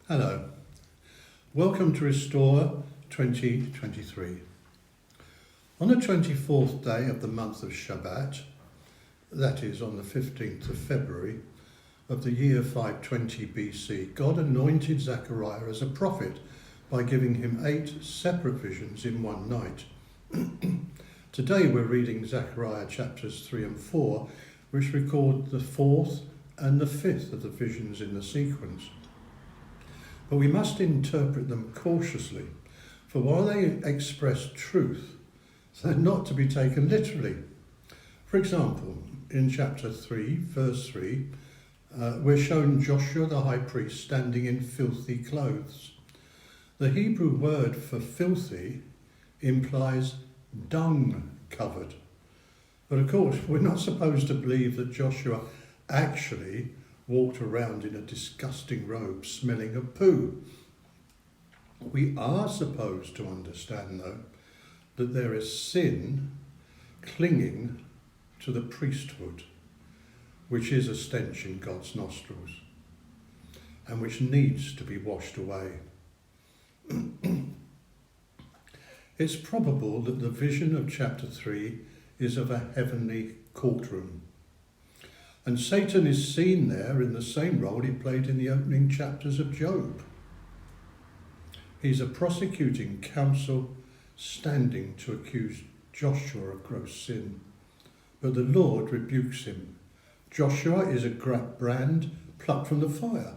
Hello, welcome to Restore 2023. On the 24th day of the month of Shabbat, that is on the 15th of February of the year 520 BC, God anointed Zechariah as a prophet by giving him 8 separate visions in one night. Today we're reading Zechariah chapters 3 and 4, which record the 4th and the 5th of the visions in the sequence. But we must interpret them cautiously, for while they express truth, they're not to be taken literally. For example, in chapter 3, verse 3, we're shown Joshua the high priest standing in filthy clothes. The Hebrew word for filthy implies dung covered. But of course, we're not supposed to believe that Joshua actually walked around in a disgusting robe smelling of poo. We are supposed to understand, though, that there is sin clinging to the priesthood, which is a stench in God's nostrils, and which needs to be washed away. It's probable that the vision of chapter 3 is of a heavenly courtroom. And Satan is seen there in the same role he played in the opening chapters of Job. He's a prosecuting counsel standing to accuse Joshua of gross sin. But the Lord rebukes him. Joshua is a brand plucked from the fire.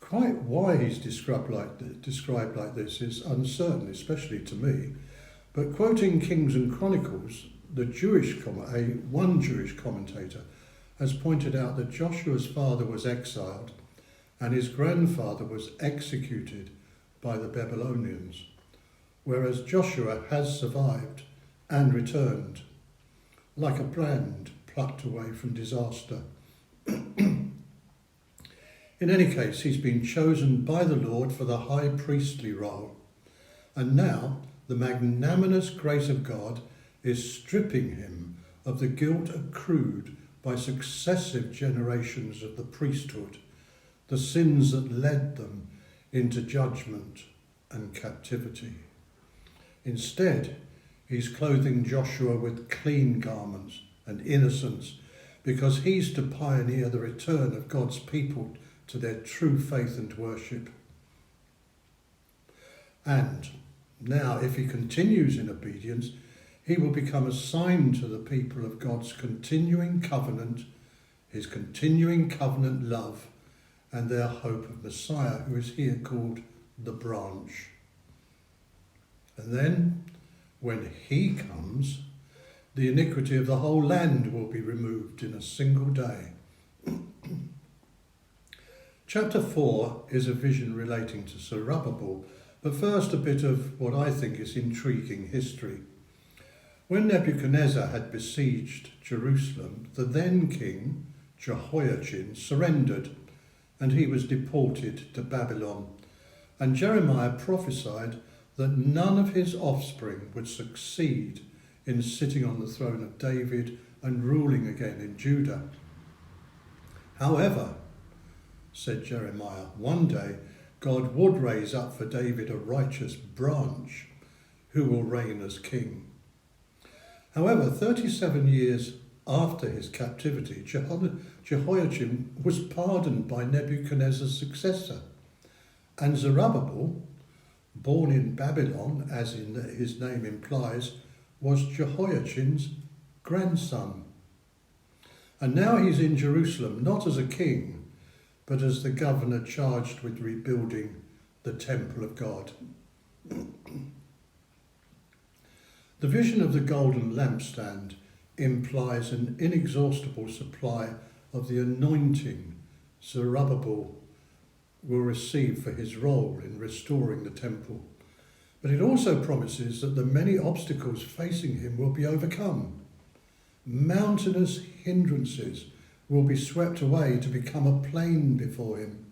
Quite why he's described like this is uncertain, especially to me. But quoting Kings and Chronicles, one Jewish commentator has pointed out that Joshua's father was exiled and his grandfather was executed by the Babylonians, whereas Joshua has survived and returned, like a brand plucked away from disaster. In any case, he's been chosen by the Lord for the high priestly role, and now the magnanimous grace of God is stripping him of the guilt accrued by successive generations of the priesthood, the sins that led them into judgment and captivity. Instead, he's clothing Joshua with clean garments and innocence, because he's to pioneer the return of God's people to their true faith and worship. And now, if he continues in obedience, he will become a sign to the people of God's continuing covenant, his continuing covenant love, and their hope of Messiah, who is here called the branch. And then, when he comes, the iniquity of the whole land will be removed in a single day. Chapter 4 is a vision relating to Zerubbabel, but first a bit of what I think is intriguing history. When Nebuchadnezzar had besieged Jerusalem, the then king, Jehoiachin, surrendered, and he was deported to Babylon. And Jeremiah prophesied that none of his offspring would succeed in sitting on the throne of David and ruling again in Judah. However, said Jeremiah, one day God would raise up for David a righteous branch who will reign as king. However, 37 years after his captivity, Jehoiachin was pardoned by Nebuchadnezzar's successor, and Zerubbabel, born in Babylon, as his name implies, was Jehoiachin's grandson. And now he's in Jerusalem, not as a king, but as the governor charged with rebuilding the temple of God. The vision of the golden lampstand implies an inexhaustible supply of the anointing Zerubbabel will receive for his role in restoring the temple. But it also promises that the many obstacles facing him will be overcome. Mountainous hindrances will be swept away to become a plain before him,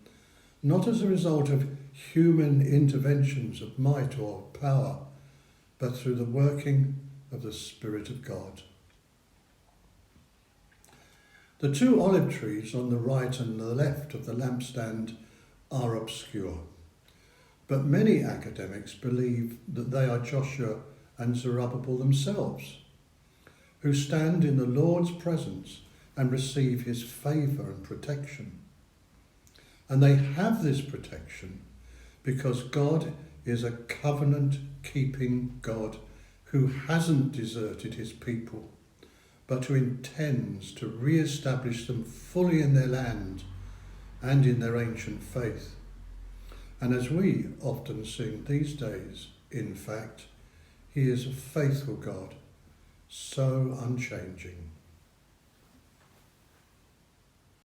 not as a result of human interventions of might or power, but through the working of the Spirit of God. The 2 olive trees on the right and the left of the lampstand are obscure. But many academics believe that they are Joshua and Zerubbabel themselves, who stand in the Lord's presence and receive his favour and protection. And they have this protection because God is a covenant-keeping God who hasn't deserted his people, but who intends to re-establish them fully in their land and in their ancient faith. And as we often sing these days, in fact, he is a faithful God, so unchanging.